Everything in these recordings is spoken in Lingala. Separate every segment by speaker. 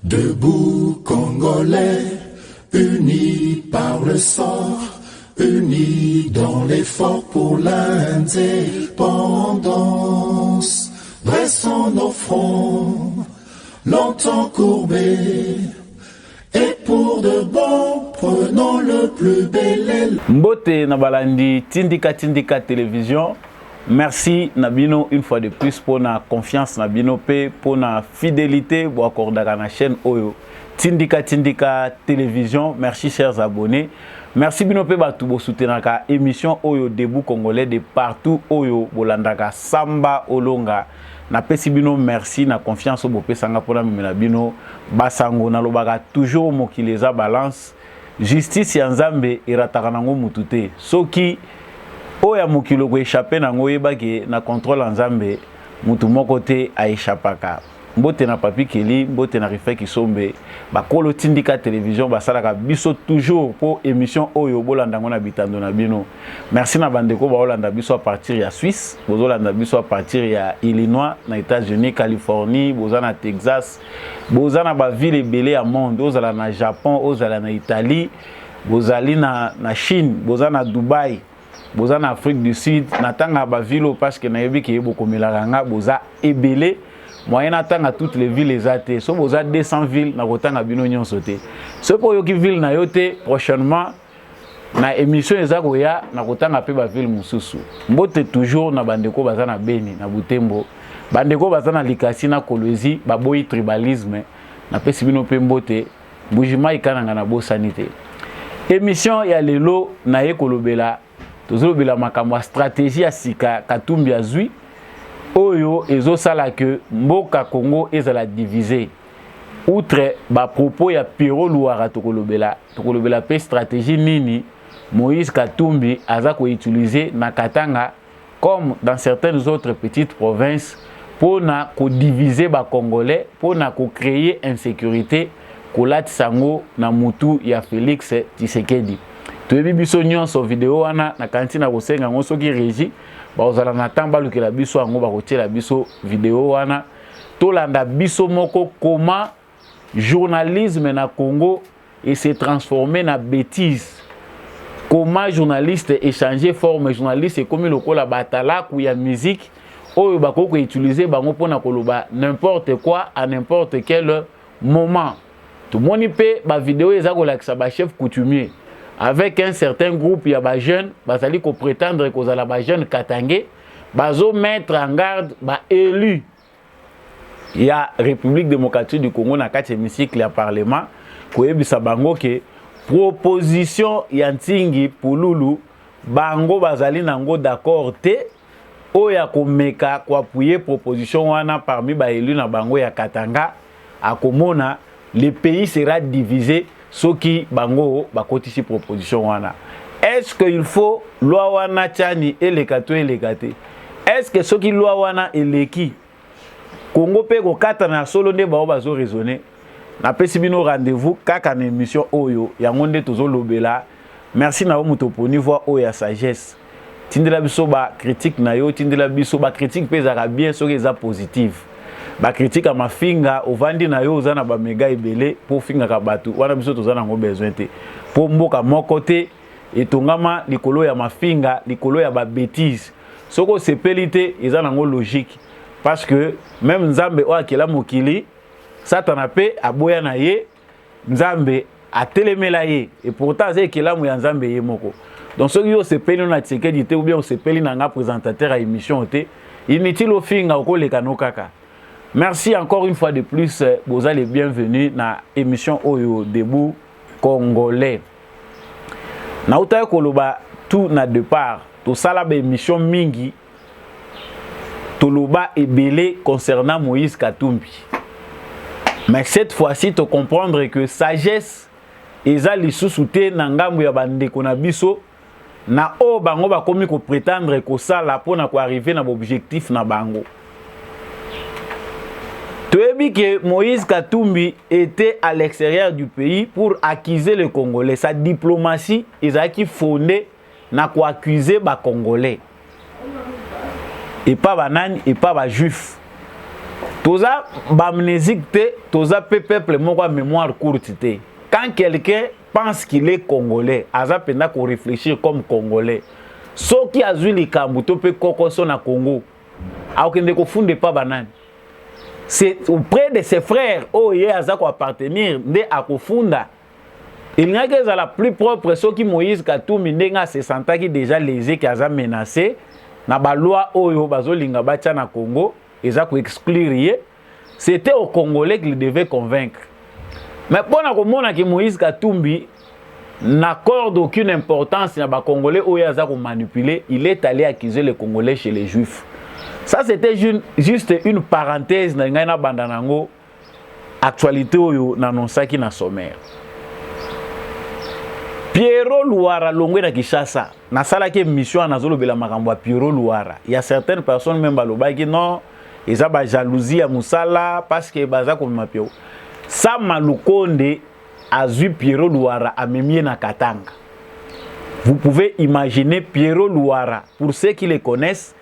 Speaker 1: Debout Congolais, unis par le sort, unis dans l'effort pour l'indépendance. Dressons nos fronts, longtemps courbés, et pour de bon, prenons le plus bel aile.
Speaker 2: Mbote Nabalandi, Tindika Télévision. Merci Nabino une fois de plus pour la confiance Nabino pour la fidélité pour accorder à la chaîne Oyo. Tindika Télévision. Merci chers abonnés. Merci Bino pe batu bo soutenir la émission Oyo debout congolais de partout Oyo bolandaka samba olonga. Na pesi bino merci na confiance au bopé sanga pour la mena bino basango na lobaka toujours mokileza balance justice ya nzambe irataka nango mutute soki oya mokilo ko échapper nango yebaki na contrôle nzambe mutu moko te a échappaka mbote na papi keli mbote na rife kisombe bakolo Tindika Télévision basalaka biso toujours pour émission oyo bolandango na bitando na bino. Merci na bandeko ba olanda biso à partir ya Suisse, bozolanda biso à partir ya Illinois, na États-Unis, Californie, bozana Texas, bozana ba ville ebele ya monde, ozala na Japon, ozala na Italie, bozali na Chine, bozana Dubai, bozana Afrique du Sud, na tanga ba ville parce que na yebi ke bokomela nga boza ebele. Moyen attend à toutes les villes les athées. Si vous avez 200 villes, vous avez un bino sauté. Ce pour vous qui ville na yote prochainement na émission ezakoya na kotanga pe ba ville mususu. Mbote toujours na bandeko bazana Beni na Butembo. Bandeko bazana Likasi na Kolwezi ba boyi tribalisme na pesi bino pe mbote bujima ikananga na bo sanité. Émission ya lelo na yekolobela tozolobela makamwa stratégie ya sika Katumbi azui. Oyo ezo sala que mboka Congo ezala divisé. Outre ba propos ya Pierrot Louara tokolobela pe stratégie nini Moïse Katumbi aza ko utiliser na Katanga comme dans certaines autres petites provinces pour na ko diviser ba Congolais, pour na ko créer insécurité ko sango na mutu ya Félix Tshisekedi. Toyebi biso nyonso vidéo wana na kantina ko senga ngoso ki régie bazala na tamba lukela biso ango bakotiela biso vidéo wana tolanda biso moko comment journalisme na Congo et se transformer na bêtise, comment journaliste échanger forme journaliste comme lokola batala ku ya musique oyo bakoko utiliser bango pona koloba n'importe quoi à n'importe quel moment. Tout moni pe ba vidéo ezako lakisa ba chef coutumier avec un certain groupe ya ba jeunes bazali ko prétendre que za la ba jeune katangé bazo mettre en garde ba élu ya République démocratique du Congo na kati hémicycle ya parlement ko yebisa bango ke proposition ya Ntingi Pululu bango bazali nango d'accord te oya ko meka ko appuyer proposition wana parmi ba élu na bango ya Katanga akomona le pays sera divisé. Soki bango bakotisi proposition wana. Est-ce qu'il faut loi wana tchani elekato elekate? Est-ce que soki loi wana eleki Congo pe ko kata na solo nde bao bazo raisonner? Na pesi bino rendez-vous kaka na émission oyo yango nde tozo lobela. Merci na muto poni voix oyo ya sagesse. Tindela biso ba critique na yo, tindela biso ba critique pe za bien soki eza positive. Ba critique à ma finga ovandi na yo zana ba mega ebele pour finga ka batu wana biso tozana ngo besoin te pour mboka moko te etongama likolo ya mafinga likolo ya ba bêtise soko sepelité ezana ngo logique parce que même nzambe o akela mokili satana pe aboya na ye nzambe atelemela ye et pourtant c'est kela mu ya nzambe ye moko donc soki yo sepeli na Tshisekedi te ou bien o sepeli na nga présentateur à émission te inutile o finga okoleka no kaka. Merci encore une fois de plus, vous allez bienvenue dans l'émission Oyo debout congolais. Na utaye koloba tout na départ, to sala ba émission mingi to loba ebele concernant Moïse Katumbi. Mais cette fois-ci to comprendre que sagesse eza lisusu te na ngambo ya bandeko na biso na o bango ba komi ko prétendre ko sala pona ko arriver na objectif na bango. Toyebi que Moïse Katumbi était à l'extérieur du pays pour accuser les Congolais. Sa diplomatie est fondée na ko accuser ba Congolais. Et pas banani et pas ba juif. Toza bamnésique te, toza peuple moko mémoire courte te. Quand quelqu'un pense qu'il est congolais, aza penda ko réfléchir comme congolais. So qui a vu les kambuto pe kokoso na Congo. A okende ko funde pas banane. C'est auprès de ses frères, oh yeah, aza ko appartenir nde akofunda. Il n'y a que la plus propre, ceux qui Moïse Katumbi ndenga se senta qui déjà lésé qui a menacé na ba loi oyo bazolinga bacha na Congo, eza ko exclure. C'était aux Congolais qu'il devait convaincre. Mais pour na komona ki Moïse Katumbi n'accorde aucune importance na ba Congolais oyo aza ko manipuler, il est allé accuser les Congolais chez les Juifs. Ça c'était juste une parenthèse na ngai na bandanango actualité oyo n'annonçaki na sommaire. Pierrot Louara longwe na Kinshasa na sala ke mission na zolo bela makambo ya Pierrot Louara. Il y a certaines personnes même baloba ki non, eza ba jalousie ya musala parce que baza ko mapio. Sa Malukonde azui Pierrot Louara amemie na Katanga. Vous pouvez imaginer Pierrot Louara, pour ceux qui le connaissent,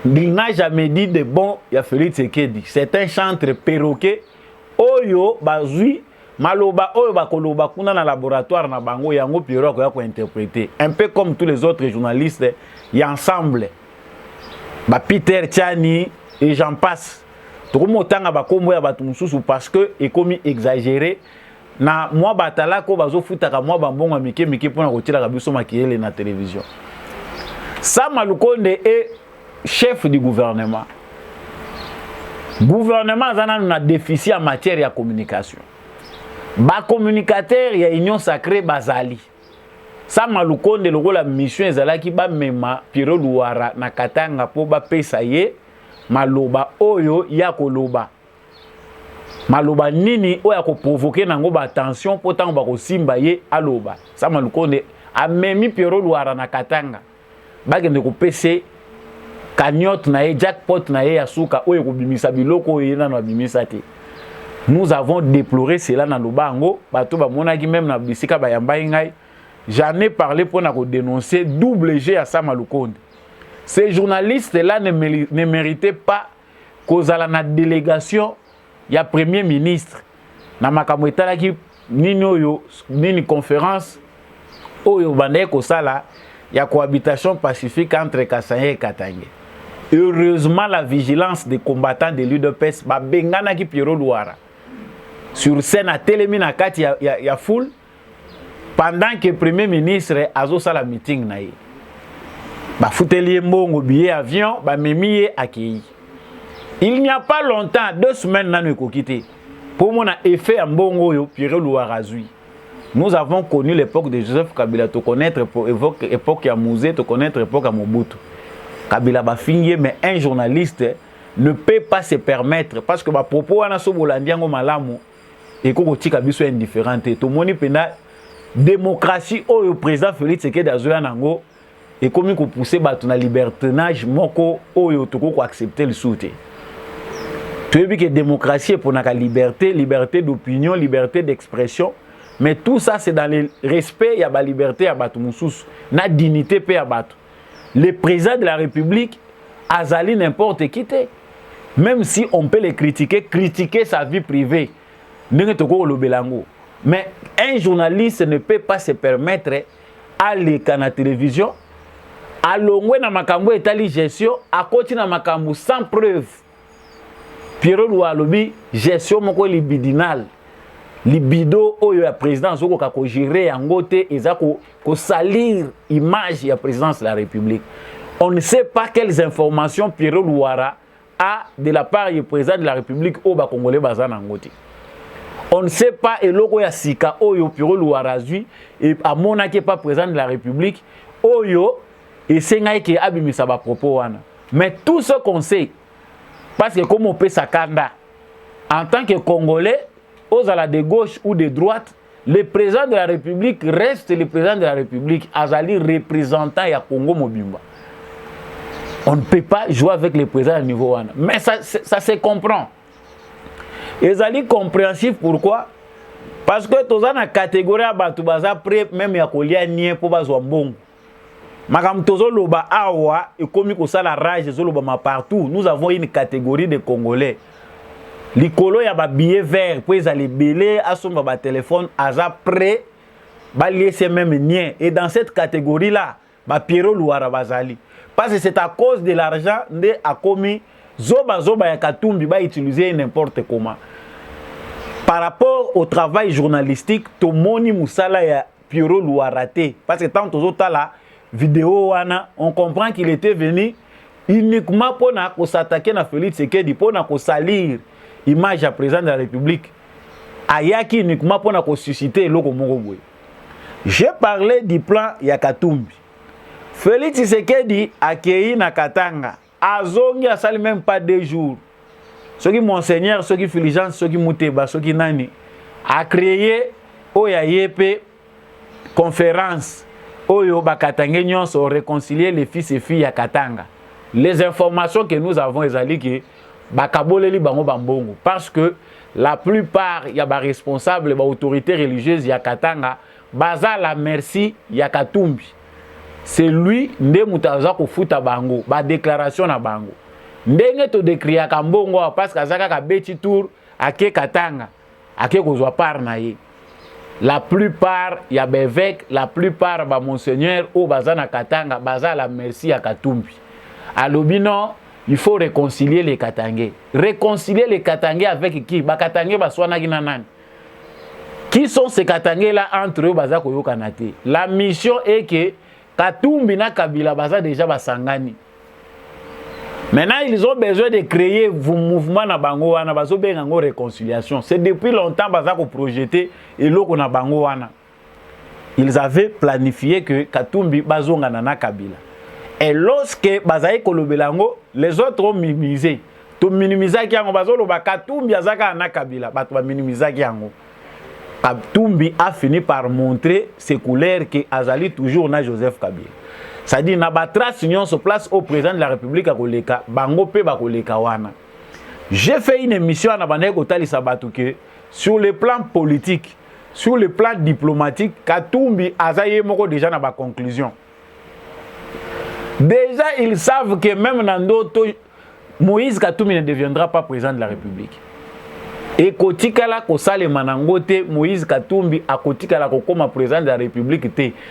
Speaker 2: il n'a jamais dit de bon ya Félix Tshisekedi. C'est un chantre perroquet oyo bazui maloba oyo bakoloba kuna na laboratoire na bango yango Pierrot ko interpréter un peu comme tous les autres journalistes y ensemble ba Peter Tchani et j'en passe to motanga ba kombo ya batu mususu parce que ekomi exagéré na moi batala ko bazo futaka moi bambonga mike mike pona kotila ka biso makiyele na télévision. Sa Malukonde est chef du gouvernement. Gouvernement zana na déficit en matière de communication. Ba communicateur ya Union Sacrée bazali. Sa Malukonde logo la mission ezalaki ba mema Pierrot Louara na Katanga po ba pesa ye maloba oyo ya koloba. Maloba nini oyo ko provoquer nango ba attention po tango ba ko simba ye aloba. Sa Malukonde a memi Pierrot Louara na Katanga. Ba kende ko pese cagnotte na ye jackpot na ye ya suka oyo ko bimisa biloko oyo na no bimisa te. Nous avons déploré cela dans le bango. Même na bisika ba yamba ngai. J'en ai parlé pour dénoncer double G à Sa Malukonde. Ces journalistes-là ne méritaient pas cause à la délégation. Il y a Premier ministre. Na makambo etalaki nini oyo nini conférence oyo bandé ko sala ya cohabitation pacifique entre Kasaye et Katanga. Heureusement la vigilance des combattants de l'UDPS ba bengana ki Pierrot Louara. Sur scène à Télémina kati ya foule pendant que le premier ministre a zo sala meeting na ye. Ba futeli mbongo billet avion ba memiye accueilli. Il n'y a pas longtemps, 2 semaines nanu ekokité. Pour mon effet en mbongo yo Pierrot Louara zui. Nous avons connu l'époque de Joseph Kabila, te connaître pour époque ya Mouzé, te connaître époque à Mobutu. Kabila ba fingé mais un journaliste ne peut pas se permettre parce que ba propos wana so bolandiango malamu et ko tika biso indifférente to moni pena démocratie au président Félix Tshisekedi azoya nango et comme ko pousser ba na libertinage moko oyo to ko accepter le soute. Tu veux que démocratie pour na liberté, liberté d'opinion, liberté d'expression, mais tout ça c'est dans le respect ya ba liberté ya batu mususu, na dignité pe ya batu. Le président de la République azali n'importe qui te. Même si on peut le critiquer sa vie privée. Mais un journaliste ne peut pas se permettre à aller à la télévision, à l'ongwe na makambo etali gestion, à côté na makambo sans preuve. Pierrot Loualobi, gestion moko libidinal. Libido oyo ya présidence oko ka ko gérer yango te eza ko salir image ya présidence de la République. On ne sait pas quelles informations Pierrot Louara a de la part du président de la République au ba congolais bazana ngoti. On ne sait pas eloko ya sika oyo Pierrot Louara zui et a monaki pas président de la République oyo et sengai ke abimisa ba propos wana. Mais tout ce qu'on sait parce que comme on peut sakanda en tant que Congolais aux ala de gauche ou de droite, le président de la République reste le président de la République, azali représentant ya Congo Mobimba. On ne peut pas jouer avec le président à niveau 1. Mais ça se comprend. Et azali compréhensif pourquoi? Parce que tous la catégorie à batu baza prêt même ya kolia nie po bazwa mbongo. Makam tozo loba awa et comme ko sala rage zo loba partout, nous avons une catégorie de Congolais. likolo ya ba billet vert pour les belé à son ba téléphone aza prêt ba lier même nien et dans cette catégorie là ba Pierrot Louara bazali parce que c'est à cause de l'argent de a commis zoba ya Katumbi ba utiliser n'importe comment par rapport au travail journalistique to moni musala ya Pierrot Louara té parce que tant aux la vidéo wana on comprend qu'il était venu uniquement pour s'attaquer à Félix Tshisekedi pour salir image à président de la République ayaki uniquement pour susciter l'oko moko. J'ai parlé du plan ya Katumbi. Félix Tshisekedi accueilli na Katanga azongi asali même pas 2 jours. Ce qui monseigneur, ce qui Fulgence, ce qui Mouteba, ce qui Nani a créé oya yepe conférence oyo bakatangé nyonso réconcilier les fils et filles à Katanga. Les informations que nous avons ezali que bakaboleli bango bambongo parce que la plupart ya ba responsable ba autorités religieuses ya Katanga baza la merci ya Katumbi. C'est lui nde mutaza ko futa bango ba déclaration na bango. Ndenge to décrire kambongo parce que azaka ka beti tour ake Katanga ake kozwa par na ye. La plupart ya bevêque, la plupart ba monseigneur ou baza na Katanga baza la merci ya Katumbi. Alobino, il faut réconcilier les Katangais. Réconcilier les Katangais avec qui? Ba Katangais baswana ginanani. Qui sont ces Katangais là entre eux baza koyo kanate? La mission est que Katumbi na Kabila baza déjà basangani. Maintenant, ils ont besoin de créer un mouvement na bango wana bazo bengango réconciliation. C'est depuis longtemps baza ko projeter et loko na bango wana. Ils avaient planifié que Katumbi bazonga na Kabila. Et lorsque bazaï kolobelango, les autres ont minimisé. To minimiser kiango bazolo ba Katumbi azaka na Kabila, ba to minimiser kiango. Katumbi a fini par montrer ses couleurs que azali toujours na Joseph Kabila. C'est-à-dire na ba trace union se place au président de la République à koleka, bango pe ba koleka wana. J'ai fait une émission na bande ko talisa batuke sur le plan politique, sur le plan diplomatique, Katumbi azaye moko déjà na ba conclusion. Déjà, ils savent que même Nandoto, Moïse Katumbi ne deviendra pas président de la République. Et Kotikala Kosale Manangote, Moïse Katumbi a Kotikala comme président de la République.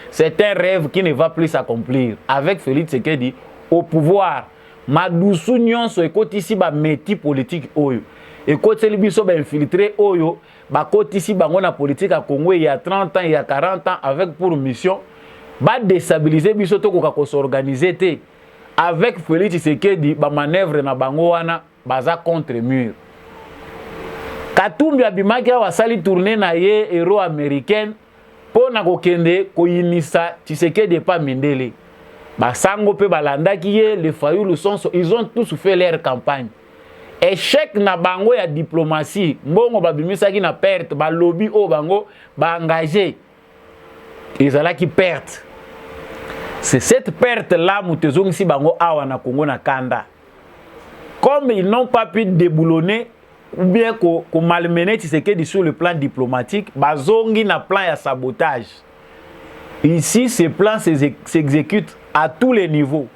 Speaker 2: C'est un rêve qui ne va plus s'accomplir. Avec Félix Tshisekedi au pouvoir, Madoussou Nyonso et Kotisi ba meti politique oyo. Et Kotisi biso ba infiltré oyo, ba Kotisi bangona politique à Congo il y a 30 ans, il y a 40 ans avec pour mission ba déstabiliser biso to ko s'organiser té avec Félix Tshisekedi ba manœuvre na bango wana baza contre mur. Katumbi abimaki wa sali tourner na ye héros américain pona ko kende ko inisa Tshisekedi pa mindele. Ba sango pe balandaki ye les Fayulu Sonso, ils ont tous fait leur campagne. Échec na bango ya diplomatie, mbongo babimisaki na perte, ba lobby o bango ba engagé. Ils allaient qui perte. C'est cette perte-là, Moutezong si bango awa na Congo na Kanda. Comme ils n'ont pas pu déboulonner ou bien qu'on malmener Tshisekedi sur le plan diplomatique, bazongi na plan ya sabotage. Ici, ces plans s'exécutent à tous les niveaux.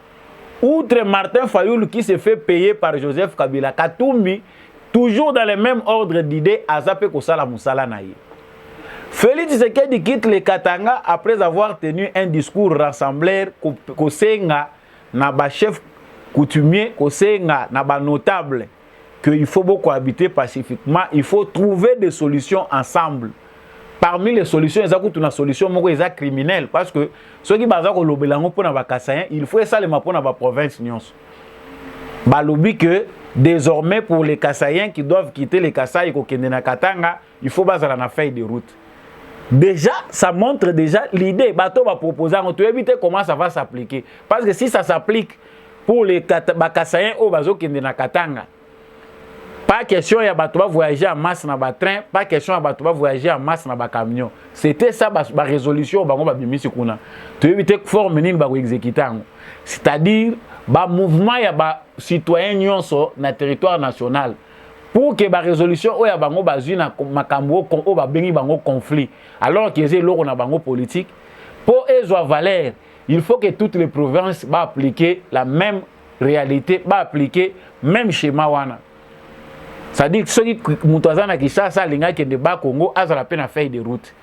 Speaker 2: Outre Martin Fayoul qui se fait payer par Joseph Kabila, Katumbi, toujours dans le même ordre d'idées, Azapé Kosala Moussala Naye. Félix Tshisekedi quitte le Katanga après avoir tenu un discours rassembleur kosenga na ba chef coutumier, kosenga na ba notable qu'il faut beaucoup habiter pacifiquement, il faut trouver des solutions ensemble. Parmi les solutions, il y a une solution criminelle parce que ceux qui basent sur l'obelango pour na ba Kassayen, il faut ça les pour na ba province nyonso. Ba lobi que désormais pour les Kassaïens qui doivent quitter les Kasaï ko kende na Katanga, il faut baser na feuille de route. Déjà, ça montre déjà l'idée. Bateau va proposer, on peut éviter comment ça va s'appliquer. Parce que si ça s'applique pour les Kassaïens au bazo qui na Katanga, pas question ya bateau va voyager en masse dans ba train, pas question ya bateau va voyager en masse dans ba camion. C'était ça ba résolution bango ba bimisi kuna. Tu éviter forme nini ba ko exécuter. C'est-à-dire ba mouvement ya ba citoyen nyonso na territoire national. Pour que la résolution ou ya bango bazui na makambo o ba bengi bango conflit alors que c'est loko na bango politique pour ezo valeur il faut que toutes les provinces ba appliquer la même réalité ba appliquer même schéma wana C'est-à-dire que ceux qui Moutouazana qui chassent à l'Inga qui est de bas Congo, a la peine à faire des routes.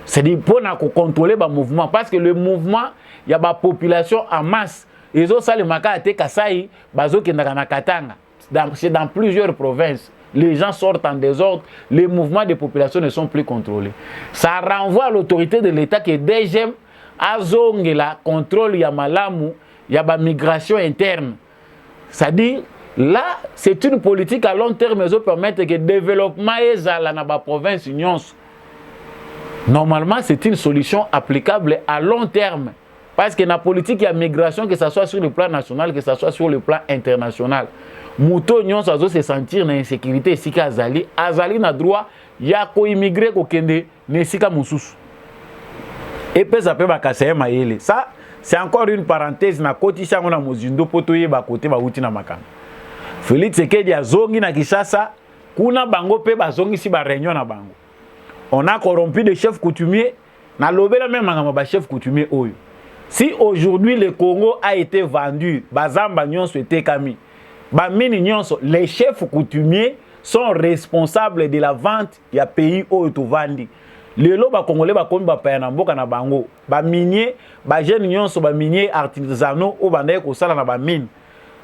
Speaker 2: C'est-à-dire pour contrôler le mouvement. Parce que le mouvement, il y a la population en masse. Et ça, les Maka à Kasai, Bazo qui est dans Katanga. C'est dans plusieurs provinces. Les gens sortent en désordre. Les mouvements de population ne sont plus contrôlés. Ça renvoie à l'autorité de l'État qui est DGM, Azongela, contrôle, il y a Malamu, il y a la migration interne. C'est-à-dire, là, c'est une politique à long terme qui permet que le développement est dans la province union. Normalement, c'est une solution applicable à long terme. Parce que la politique, il y a migration, que ce soit sur le plan national, que ce soit sur le plan international. Mouto Nyon, ça doit se sentir dans l'insécurité ici qu'à Azali. Azali n'a droit, il y a qu'à immigrer qu'au Kende, n'est-ce qu'à Moussous. Et puis ça peut passer maïle. Ça, c'est encore une parenthèse. Na côté ça, on a mozindo potoye ba côté ba outi na makanga. Félix Tshisekedi a zongi na Kinshasa, kuna bango pe ba zongi si ba réunion na bango. On a corrompu des chefs coutumiers. Na lobela même mangama ba chef coutumier oyo. Si aujourd'hui le Congo a été vendu, bazamba nyonso ete kami. Ba mini nyonso, les chefs coutumiers sont responsables de la vente ya pays oyo to vandi. Lelo ba Congolais ba komi ba paya na mboka na bango. Ba minier, ba jeune nyonso ba minier artisanaux o bandaye ko sala na ba mine.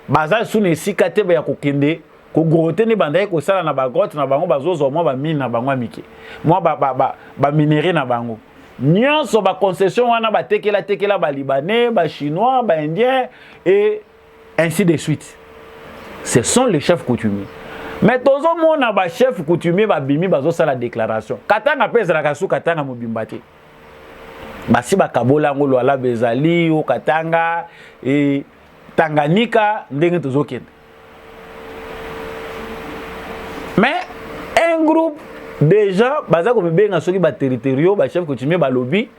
Speaker 2: Baza sune sikate ba ya kokende ko grotte ni bandaye ko sala na ba grotte na bango bazozo mo ba mine na bango amike. Moi ba minerie na bango. Nyonso ba concession wana ba tekela ba libanais, ba chinois, ba indiens et ainsi de suite. Ce sont les chefs coutumiers. Mais tout le monde a un chef coutumier qui bimi bazo sa la déclaration. Katanga pèse la kasu katanga mobimbate. Basi ba kabola ngolo ala bezali o Katanga et Tanganyika ndenge tozokende. Mais un groupe de gens baza ko benga soki ba territoriaux ba chef coutumier ba lobby,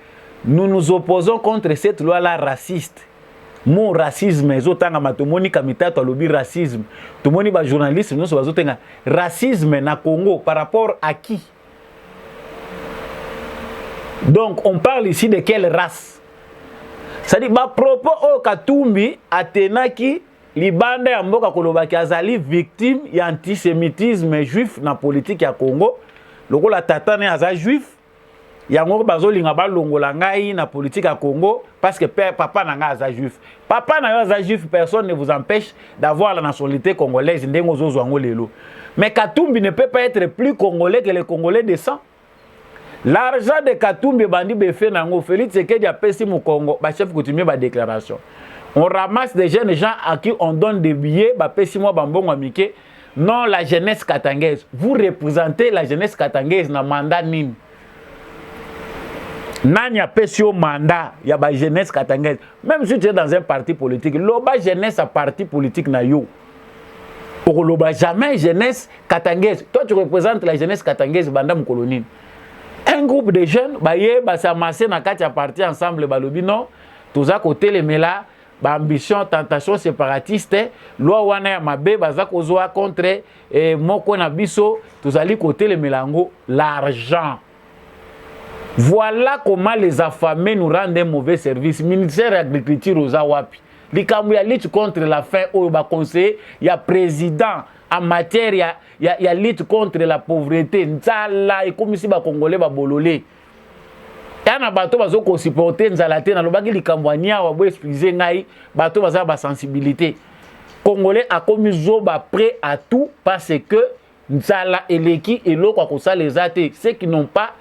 Speaker 2: nous nous opposons contre cette loi là raciste. Mon racisme ezotanga matomoni kamita to lobby racisme tomoni ba journaliste nous so bazotenga racisme na Congo par rapport à qui? Donc on parle ici de quelle race? Ça dit ba propos o Katumbi atenaki libanda ya mboka kolobaki azali victime ya antisémitisme juif na politique ya Congo lokola tata ne aza juif yango bazolinga balongola ngai na politique à Congo parce que papa nanga aza juif. Papa na aza juif, personne ne vous empêche d'avoir la nationalité congolaise ndengo zozo ngo lelo. Mais Katumbi ne peut pas être plus congolais que les Congolais de sang. L'argent de Katumbi bandi befe nango Félix Tshisekedi a pesi mu Congo, ba chef coutumier ba déclaration. On ramasse des jeunes gens à qui on donne des billets, ba pesi mo bambongo amike. Non, la jeunesse katangaise. Vous représentez la jeunesse katangaise na mandat nini? Nani a payé au mandat, il y a la jeunesse katangaise. Même si tu es dans un parti politique, l'oba jeunesse a parti politique na yo. Pour l'oba jamais jeunesse katangaise. Toi tu représentes la jeunesse katangaise bandam colonie. Un groupe de jeunes, bah s'amasser na kati a parti ensemble balobi non. Tous à côté les mela, ba ambition, tentation séparatiste, loi wana ya mabe baza kozwa contre moko na biso, tous ali côté les melango l'argent. Voilà comment les affamés nous rendent un mauvais service. Ministère de l'Agriculture aux Awapi. Likambu ya lutte contre la faim au ba conseiller, il y a président en matière il y a lutte contre la pauvreté. Nzala et comme si ba congolais ba bololé. Yana bato bazo ko supporter nzala te na lobaki likambu anya wa bo expliquer ngai bato baza ba sensibilité. Congolais a commis zoba prêt à tout parce que nzala eleki eloko ko sa les athées, ceux qui n'ont pas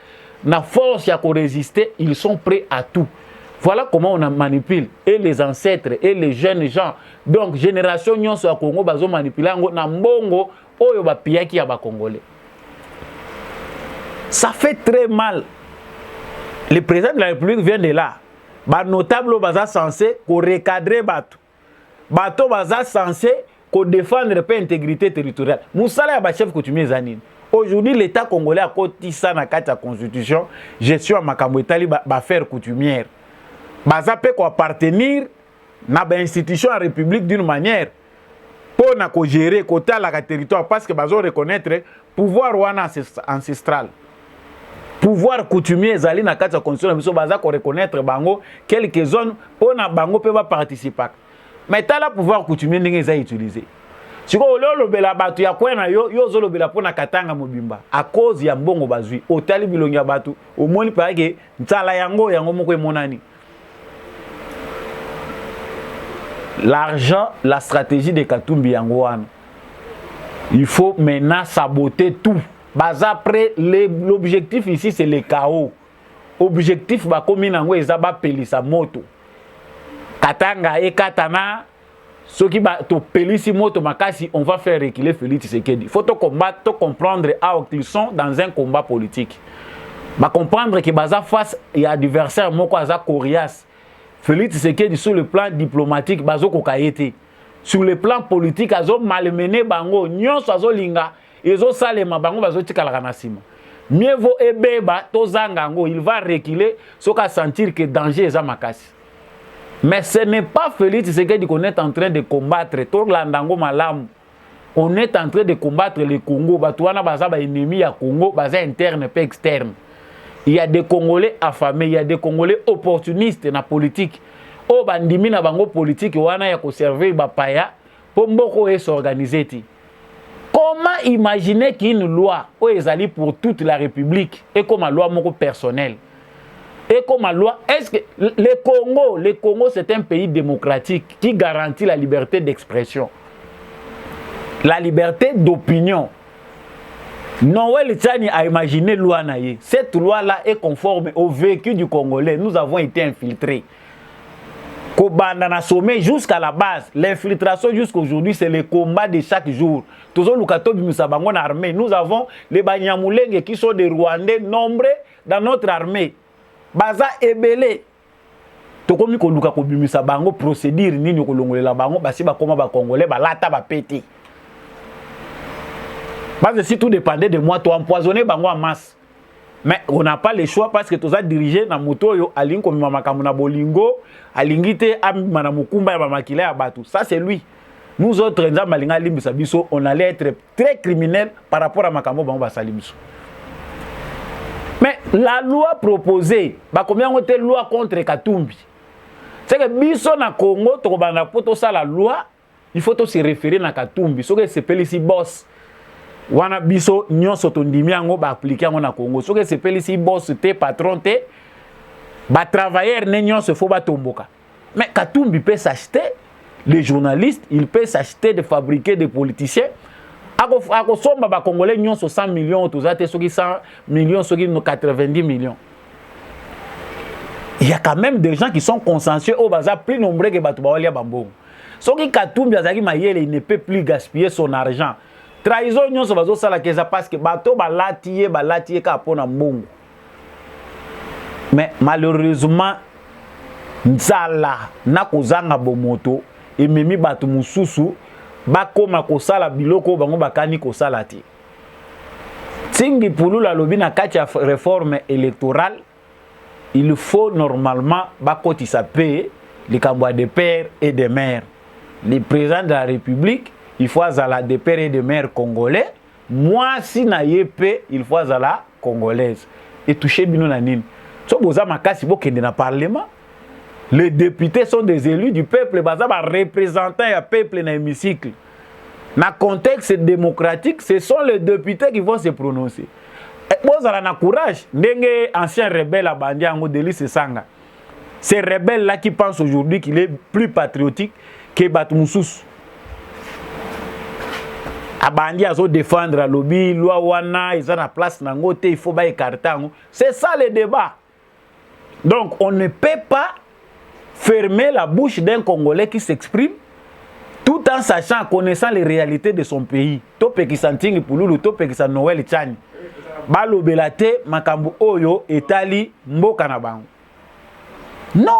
Speaker 2: na force à résister, ils sont prêts à tout. Voilà comment on manipule et les ancêtres et les jeunes gens. Donc génération nyonso à Congo bazo manipuler ngo na mbongo oyo ba piaki ya ba congolais. Ça fait très mal. Le président de la République vient de là. Ba notable baza censé ko recadrer bato. Bato baza censé ko défendre pas intégrité territoriale. Musala ya ba chef coutumier zanine. Aujourd'hui, l'État congolais a côté ça dans la constitution, gestion à makambo etali ba faire coutumière. Baza peut appartenir na ba institution à république d'une manière pour na ko gérer côté la territoire parce que bazo reconnaître pouvoir wana ancestral. Pouvoir coutumier zali na kati constitution biso baza ko reconnaître bango quelques zones pour na bango peut pas participer. Mais t'as la pouvoir coutumier ndenge za utiliser. Siko lolo bela batu ya kwena yo zolo bela pona katanga mobimba à cause ya mbongo bazui otali bilongi ya batu omoni pa ke ntala yango moko emonani. L'argent, la stratégie de Katumbi yango wana. Il faut maintenant saboter tout. Bas après l'objectif ici c'est le chaos. Objectif ba komi nango ezaba pelisa moto. Katanga et katana ceux qui ba to pelisi moto makasi on va faire reculer Félix Tshisekedi. Faut to combattre, to comprendre qu'ils sont dans un combat politique. Ba comprendre que baza face et adversaire moko aza coriace. Félix Tshisekedi sur le plan diplomatique bazo kokayete. Sur le plan politique azo malmené bango nyonso azo linga ezo salema bango bazo tikala na sima. Mieux vaut ebeba tozanga ngo il va reculer soka sentir que danger est makasi. Mais ce n'est pas Félix Tshisekedi qu'on est en train de combattre. Torlandango malam. On est en train de combattre le Congo. Batouana baza ba ennemi ya Congo, baza interne pas externe. Il y a des Congolais affamés, il y a des Congolais opportunistes na politique. O bandimi na bango politique wana ya conserver ba paya pour mboko et s'organiser ti. Comment imaginer qu'une loi ezali pour toute la République et comme une loi moko personnelle? Et comme la loi, est-ce que le Congo c'est un pays démocratique qui garantit la liberté d'expression, la liberté d'opinion. Noël Tchani a imaginé loi naïe. Cette loi-là est conforme au vécu du Congolais. Nous avons été infiltrés. Kobanda sommet jusqu'à la base. L'infiltration jusqu'à aujourd'hui, c'est le combat de chaque jour. Toujours armée. Nous avons les Banyamulenge qui sont des Rwandais nombreux dans notre armée. Baza ebele tokomi ko luka ko bimisa bango procédure nini ko longolela bango basi ba koma ba congolais ba lata ba pété. Parce que si tout dépendait de moi, tu empoisonner bango en masse. Mais on n'a pas le choix parce que tu as dirigé na moto yo alingi ko mamakamuna na bolingo alingite amima na mukumba ya mamakile ya batu. Ça c'est lui. Nous autres nza malinga limbisa biso on allait être très criminels par rapport à makambo bango ba salimiso. Mais la loi proposée, combien on a loi contre Katumbi? C'est que biso na Congo, la loi, il faut se référer à Katumbi. Ce que c'est Pélissi boss. Wana biso nyon sotondimi yango ba appliquer na Congo. Ce que c'est Pélissi boss te patron te ba travailleur ne nyon se faut ba tomboka. Mais Katumbi peut s'acheter les journalistes, il peut s'acheter de fabriquer des politiciens. Ako somba ba Congolais nyon 100 millions, tout ça, ceux qui 100 millions, ceux qui 90 millions. Il y a quand même des gens qui sont consensueux au bazar plus nombreux que Batoubawalia Bambo. Ceux qui Katumbi Azaki Mayele, il ne peut plus gaspiller son argent. Trahison nyon so bazo sala keza parce que bato balatiye ka pona mbongo. Mais malheureusement nzala na kozanga bomoto ememi batu mususu bakoma kosala biloko bango bakani kosala ti. Tingi pulula lobi na kati ya réforme électorale, il faut normalement bakotisa paye les cambouis de père et de mère. Les présidents de la République, il faut azala de père et de mère congolais. Moi si na yepé, il faut azala congolaise. Et toucher bino na nini. So boza makasi bo kende na parlement. Les députés sont des élus du peuple, baza ba représentants ya peuple na hémicycle. Dans le contexte démocratique, ce sont les députés qui vont se prononcer. Vous avez le courage. Ndenge ancien rebelle à Bandia Ngodelis Sanga. Ces rebelles-là qui pensent aujourd'hui qu'il est plus patriotique que Batmoussous. À Bandia, ils ont défendre la lobby, loi wana, ils ont la place nangote, il faut pas écarter. C'est ça le débat. Donc, on ne peut pas fermer la bouche d'un Congolais qui s'exprime tout en sachant, connaissant les réalités de son pays. Tope qui s'entingue pululu, tope qui s'en Noël Tchani. Balo belate, makambu oyo, etali, mboka na bango. Non!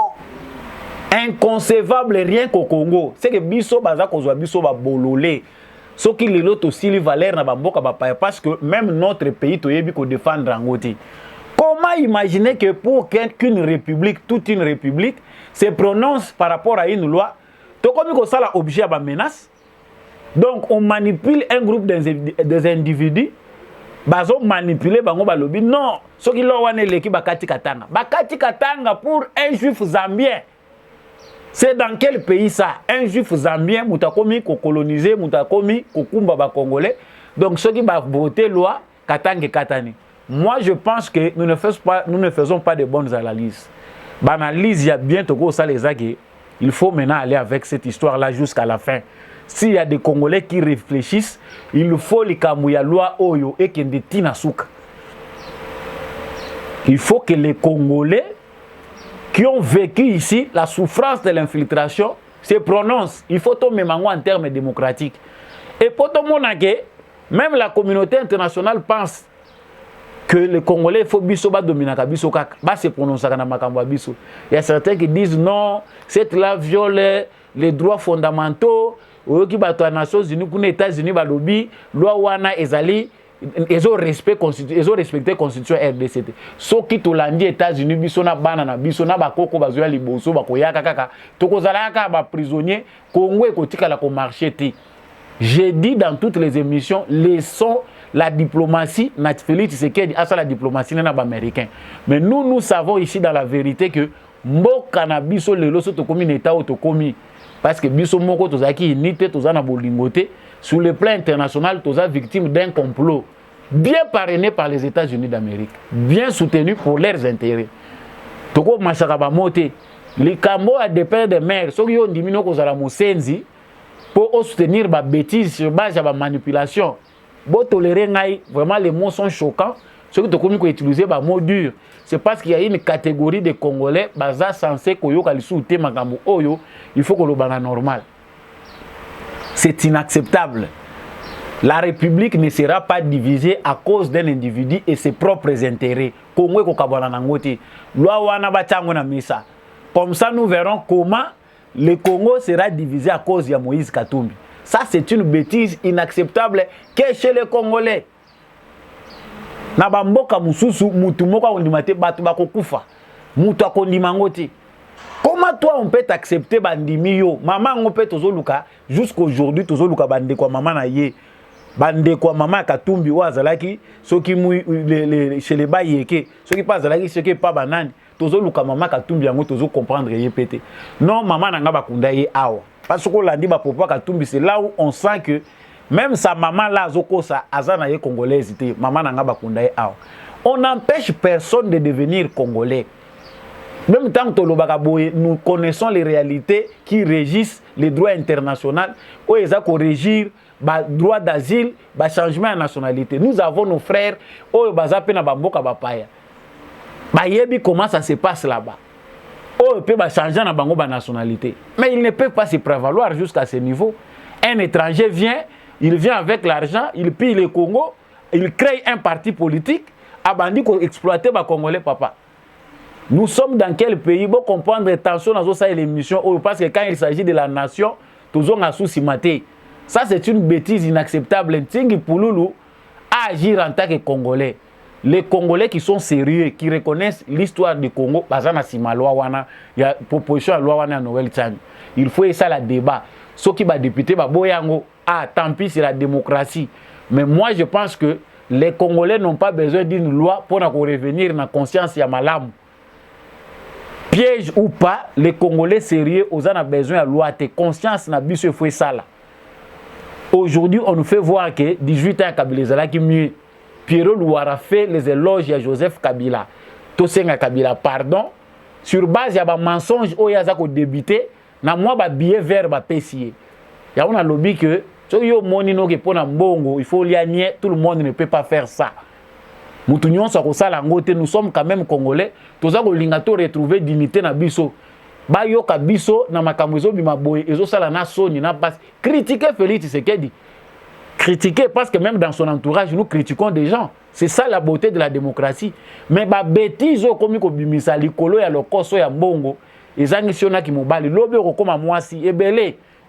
Speaker 2: Inconcevable rien qu'au Congo. C'est que biso baza kozwa biso ba bololé. Ce qui les loto aussi les valeurs na bamboka ba parce que même notre pays toyebi ko défendre angote. Comment imaginer que pour qu'une république, toute une république, se prononce par rapport à une loi? Comme ça, l'objet à la menace. Donc, on manipule un groupe des individus. Bazo manipuler bango balobi. Non, ce qui l'ont wane leki bakati katanga. Bakati katanga pour un juif zambien. C'est dans quel pays ça? Un juif zambien, mutakomi ko coloniser, mutakomi ko kumba ba congolais. Donc ceux qui va voter loi katange katani. Moi je pense que nous ne faisons pas de bonnes analyses. L'analyse il y a bientôt ça les agues. Il faut maintenant aller avec cette histoire là jusqu'à la fin. S'il y a des Congolais qui réfléchissent, il faut les kamouya loi oyo et kende tina souka. Il faut que les Congolais qui ont vécu ici la souffrance de l'infiltration se prononcent. Il faut tomber en termes démocratiques. Et pour tout le monde, même la communauté internationale pense que les Congolais, il faut dominer se prononcer dans makambo biso. Il y a certains qui disent non, cette loi viole les droits fondamentaux. Qui bat aux Nations Unies, aux États-Unis, balobi, loi wana ezali, ils ont respecté la constitution RDC. So qui to landi États-Unis, bisona banana, bisona bakoko bazoya liboso, bakoyaka kaka, tokozalaka ba prisonnier, Congo ekotika la ko marché ti. J'ai dit dans toutes les émissions, laissons la diplomatie, Félix Tshisekedi a ça la diplomatie n'a pas américain. Mais nous savons ici dans la vérité que mboka na biso lelo so to komi état to komi. Parce que biso moko tozaki unité tozana bolingoté sur le plan international toza victime d'un complot bien parrainé par les États-Unis d'Amérique, bien soutenu pour leurs intérêts. Toko machaka ba moté les cambo à dépend des mères so yo ndimino ko zala mosenzi pour soutenir ba bêtises sur base ba manipulation. Bo tolérer ngai vraiment les mots sont choquants. Ceux qui te commis ko utiliser ba mots durs. C'est parce qu'il y a une catégorie de Congolais baza censé koyoka lisuté makambo oyo, il faut que le banga normal. C'est inacceptable. La République ne sera pas divisée à cause d'un individu et ses propres intérêts. Congo ko kabana nangote. Loi wana bachango na misa. Comme ça nous verrons comment le Congo sera divisé à cause de Moïse Katumbi. Ça c'est une bêtise inacceptable que chez les Congolais. Na bamboka mususu mutu moko ondimate batu bakokufa mutu akondimango te. Comment toi on peut accepter bandimi yo maman on peut tozoluka jusqu'aujourd'hui tozoluka bande kwa mama na ye bande kwa mama Katumbi wa zalaki soki mu chez les bayeke soki pas zalaki soki pas banani tozoluka mama Katumbi yango tozo comprendre ye pété non maman nanga bakunda ye awa parce que landi ba papa Katumbi c'est là où on sent que même sa maman là, azana ye congolaise, maman nanga bakunda ye awa. On n'empêche personne de devenir congolais. Même tant que nous connaissons les réalités qui régissent les droits internationaux, où ils ont régir le droit d'asile, le changement de nationalité. Nous avons nos frères, où ils ont bamboka bapaya. Bayebi comment ça se passe là-bas. Où ils peuvent changer la nationalité. Mais ils ne peuvent pas se prévaloir jusqu'à ce niveau. Un étranger vient. Il vient avec l'argent, il pille le Congo, il crée un parti politique, abandi pour exploiter les Congolais, papa. Nous sommes dans quel pays? Pour comprendre attention dans cette émission, parce que quand il s'agit de la nation, toujours en sous-cimaté. Ça, c'est une bêtise inacceptable. Tingi Pouloulou a agir en tant que Congolais. Les Congolais qui sont sérieux, qui reconnaissent l'histoire du Congo, il y a proposition à loi wana Noël Tchani. Il faut ça la débat. Ceux qui va député, tant pis, c'est la démocratie. Mais moi, je pense que les Congolais n'ont pas besoin d'une loi pour revenir dans la conscience ya malam. Piège ou pas, les Congolais sérieux, ils ont besoin de loi. Conscience n'a pas fait ça là. Aujourd'hui, on nous fait voir que 18 ans, Kabila qui mieux. Pierrot Louara fait les éloges à Joseph Kabila. Tosenga Kabila, pardon. Sur base, il y a un mensonge où il y a un débuté. Na moi ba billet vert ba pesier. Ya on a lobby que so yo moni no ke pona mbongo, il faut lianie, tout le monde ne peut pas faire ça. Mutu nyonso ko sala ngote, nous sommes quand même congolais, toza ko linga to retrouver dignité na biso. Ba yo ka biso na makambo zo bima boye, ezo sala na soni na passe. Critiquer Félix Tshisekedi. Critiquer parce que même dans son entourage nous critiquons des gens. C'est ça la beauté de la démocratie. Mais ba bêtise comme ko bimisa likolo ya lokoso ya mbongo. Les Anglicans qui m'ont balé,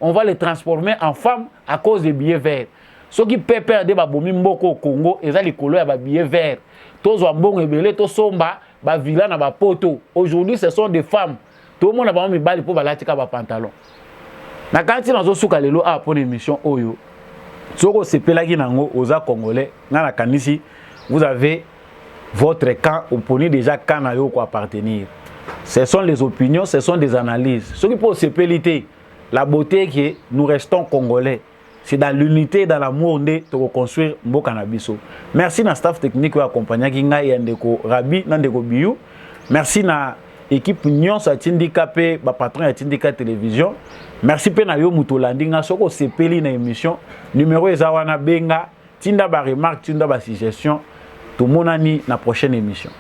Speaker 2: on va les transformer en femmes à cause des billets verts. Ceux qui peuvent perdre des baboumi mboko au Congo, ils ont les couleurs à billets verts. Tous les bons ébélés, tous somba, ba villa na ba poto. Aujourd'hui, ce sont des femmes. Tout le monde a pas mis balle pour balatika ba pantalon. Na kanti na zo suka lelo a pour émission oyo. Soko sepelaki nango oza congolais, na kanisi, vous avez votre camp, vous prenez déjà camp na yo ko appartenir. Ce sont les opinions, ce sont des analyses. Ce qui peut se péliter, la beauté que nous restons congolais. C'est dans l'unité, dans l'amour de reconstruire Mboka na biso. Merci na staff technique qui accompagne Kinga et Ndeko Rabi, Ndeko Biou. Merci na équipe nyonso ya Tindika pe ba patron ya Tindika télévision. Merci pe na yo Mutolandi nga soko sepeli na émission numéro ezawana benga tinda ba remarque tinda ba suggestion. Tout monani na prochaine émission.